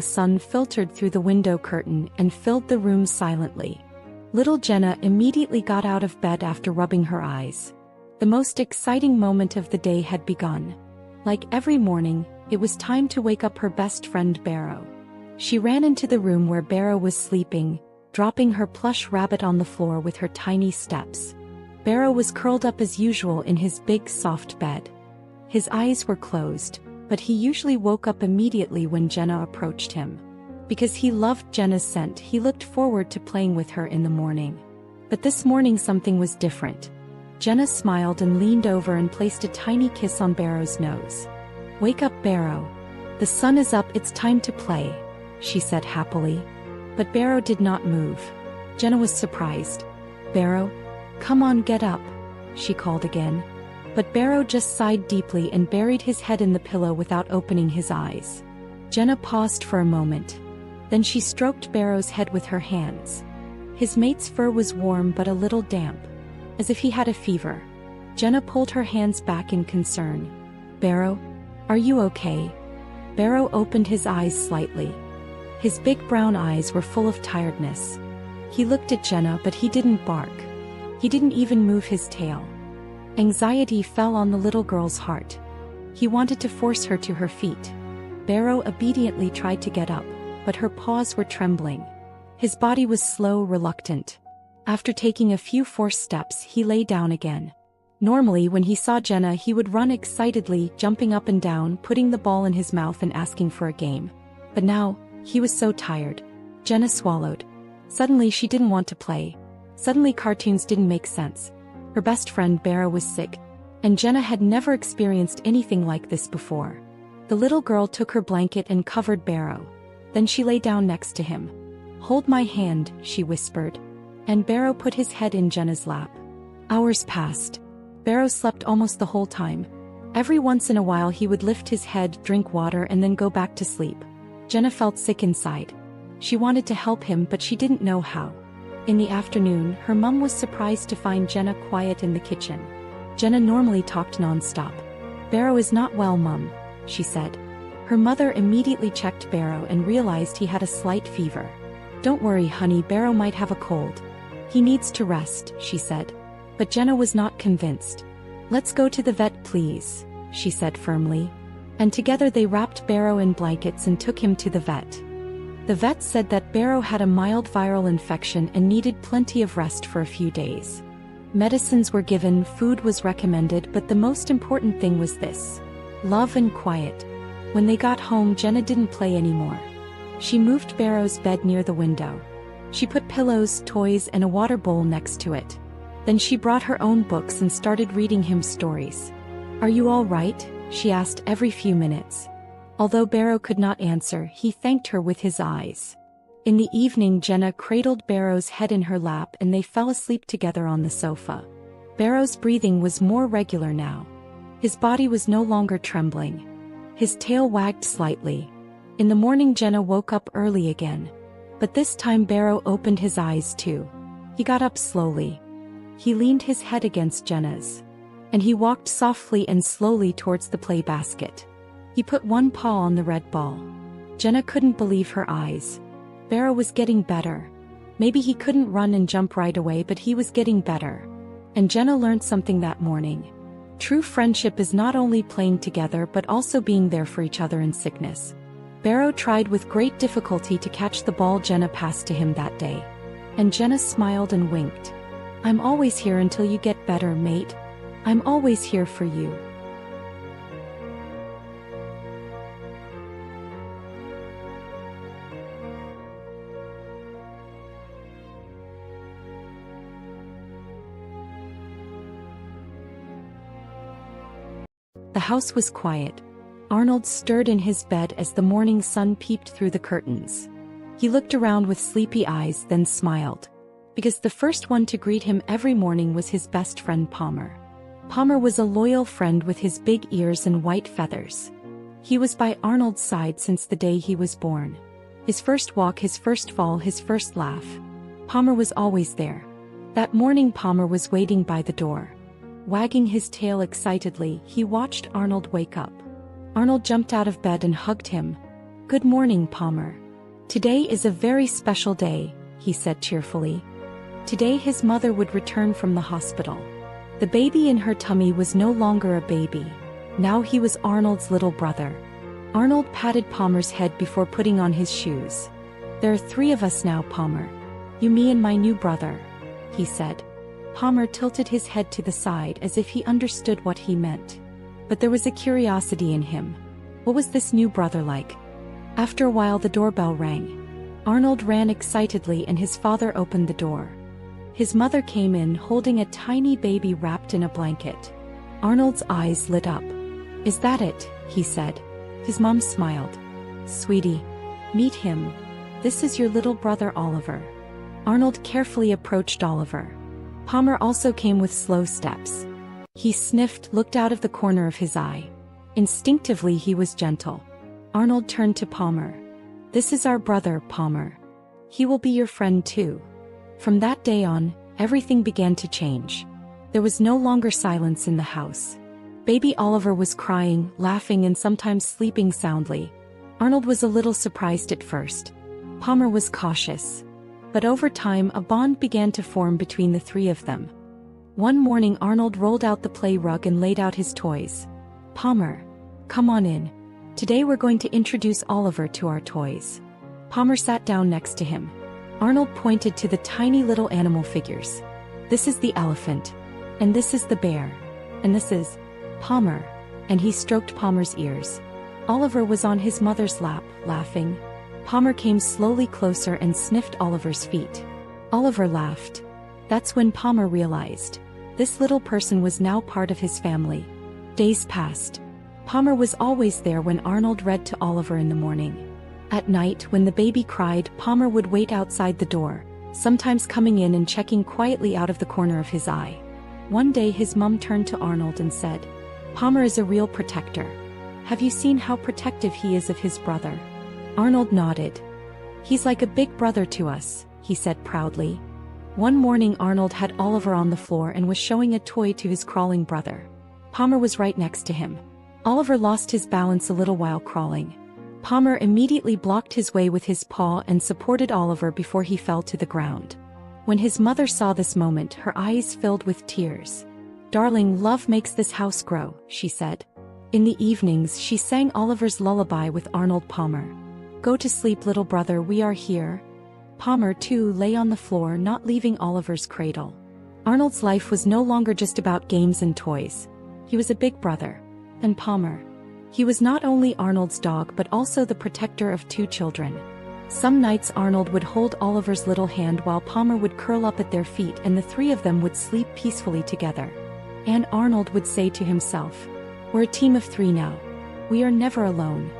sun filtered through the window curtain and filled the room silently. Little Jenna immediately got out of bed after rubbing her eyes. The most exciting moment of the day had begun. Like every morning, it was time to wake up her best friend Barrow. She ran into the room where Barrow was sleeping, dropping her plush rabbit on the floor with her tiny steps. Barrow was curled up as usual in his big soft bed. His eyes were closed, but he usually woke up immediately when Jenna approached him. Because he loved Jenna's scent, he looked forward to playing with her in the morning. But this morning something was different. Jenna smiled and leaned over and placed a tiny kiss on Barrow's nose. "Wake up, Barrow. The sun is up, it's time to play," she said happily. But Barrow did not move. Jenna was surprised. "Barrow, come on, get up," she called again. But Barrow just sighed deeply and buried his head in the pillow without opening his eyes. Jenna paused for a moment. Then she stroked Barrow's head with her hands. His mate's fur was warm but a little damp, as if he had a fever. Jenna pulled her hands back in concern. "Barrow, are you okay?" Barrow opened his eyes slightly. His big brown eyes were full of tiredness. He looked at Jenna but he didn't bark. He didn't even move his tail. Anxiety fell on the little girl's heart. He wanted to force her to her feet. Barrow obediently tried to get up, but her paws were trembling. His body was slow, reluctant. After taking a few forced steps, he lay down again. Normally, when he saw Jenna, he would run excitedly, jumping up and down, putting the ball in his mouth and asking for a game. But now, he was so tired. Jenna swallowed. Suddenly she didn't want to play. Suddenly cartoons didn't make sense. Her best friend Barrow was sick, and Jenna had never experienced anything like this before. The little girl took her blanket and covered Barrow. Then she lay down next to him. "Hold my hand," she whispered. And Barrow put his head in Jenna's lap. Hours passed. Barrow slept almost the whole time. Every once in a while he would lift his head, drink water and then go back to sleep. Jenna felt sick inside. She wanted to help him but she didn't know how. In the afternoon, her mum was surprised to find Jenna quiet in the kitchen. Jenna normally talked non-stop. "Barrow is not well, Mum," she said. Her mother immediately checked Barrow and realized he had a slight fever. "Don't worry, honey, Barrow might have a cold. He needs to rest," she said. But Jenna was not convinced. "Let's go to the vet, please," she said firmly. And together they wrapped Barrow in blankets and took him to the vet. The vet said that Barrow had a mild viral infection and needed plenty of rest for a few days. Medicines were given, food was recommended, but the most important thing was this: love and quiet. When they got home, Jenna didn't play anymore. She moved Barrow's bed near the window. She put pillows, toys, and a water bowl next to it. Then she brought her own books and started reading him stories. "Are you all right?" she asked every few minutes. Although Barrow could not answer, he thanked her with his eyes. In the evening, Jenna cradled Barrow's head in her lap and they fell asleep together on the sofa. Barrow's breathing was more regular now. His body was no longer trembling. His tail wagged slightly. In the morning, Jenna woke up early again. But this time Barrow opened his eyes too. He got up slowly. He leaned his head against Jenna's. And he walked softly and slowly towards the play basket. He put one paw on the red ball. Jenna couldn't believe her eyes. Barrow was getting better. Maybe he couldn't run and jump right away, but he was getting better. And Jenna learned something that morning. True friendship is not only playing together but also being there for each other in sickness. Barrow tried with great difficulty to catch the ball Jenna passed to him that day. And Jenna smiled and winked. "I'm always here until you get better, mate. I'm always here for you." The house was quiet. Arnold stirred in his bed as the morning sun peeped through the curtains. He looked around with sleepy eyes, then smiled. Because the first one to greet him every morning was his best friend Palmer. Palmer was a loyal friend with his big ears and white feathers. He was by Arnold's side since the day he was born. His first walk, his first fall, his first laugh. Palmer was always there. That morning Palmer was waiting by the door. Wagging his tail excitedly, he watched Arnold wake up. Arnold jumped out of bed and hugged him. "Good morning, Palmer. Today is a very special day," he said cheerfully. Today his mother would return from the hospital. The baby in her tummy was no longer a baby. Now he was Arnold's little brother. Arnold patted Palmer's head before putting on his shoes. "There are 3 of us now, Palmer. You, me, and my new brother," he said. Palmer tilted his head to the side as if he understood what he meant. But there was a curiosity in him. What was this new brother like? After a while the doorbell rang. Arnold ran excitedly and his father opened the door. His mother came in holding a tiny baby wrapped in a blanket. Arnold's eyes lit up. "Is that it?" he said. His mom smiled. "Sweetie, meet him. This is your little brother Oliver." Arnold carefully approached Oliver. Palmer also came with slow steps. He sniffed, looked out of the corner of his eye. Instinctively he was gentle. Arnold turned to Palmer. "This is our brother, Palmer. He will be your friend too." From that day on, everything began to change. There was no longer silence in the house. Baby Oliver was crying, laughing, and sometimes sleeping soundly. Arnold was a little surprised at first. Palmer was cautious. But over time a bond began to form between the 3 of them. One morning Arnold rolled out the play rug and laid out his toys. "Palmer, come on in. Today we're going to introduce Oliver to our toys." Palmer sat down next to him. Arnold pointed to the tiny little animal figures. "This is the elephant. And this is the bear. And this is Palmer," and he stroked Palmer's ears. Oliver was on his mother's lap, laughing. Palmer came slowly closer and sniffed Oliver's feet. Oliver laughed. That's when Palmer realized. This little person was now part of his family. Days passed. Palmer was always there when Arnold read to Oliver in the morning. At night, when the baby cried, Palmer would wait outside the door, sometimes coming in and checking quietly out of the corner of his eye. One day his mom turned to Arnold and said, "Palmer is a real protector. Have you seen how protective he is of his brother?" Arnold nodded. "He's like a big brother to us," he said proudly. One morning Arnold had Oliver on the floor and was showing a toy to his crawling brother. Palmer was right next to him. Oliver lost his balance a little while crawling. Palmer immediately blocked his way with his paw and supported Oliver before he fell to the ground. When his mother saw this moment, her eyes filled with tears. "Darling, love makes this house grow," she said. In the evenings she sang Oliver's lullaby with Arnold Palmer. "Go to sleep, little brother, we are here." Palmer, too, lay on the floor, not leaving Oliver's cradle. Arnold's life was no longer just about games and toys. He was a big brother. And Palmer. He was not only Arnold's dog but also the protector of 2 children. Some nights Arnold would hold Oliver's little hand while Palmer would curl up at their feet and the 3 of them would sleep peacefully together. And Arnold would say to himself, "We're a team of 3 now. We are never alone."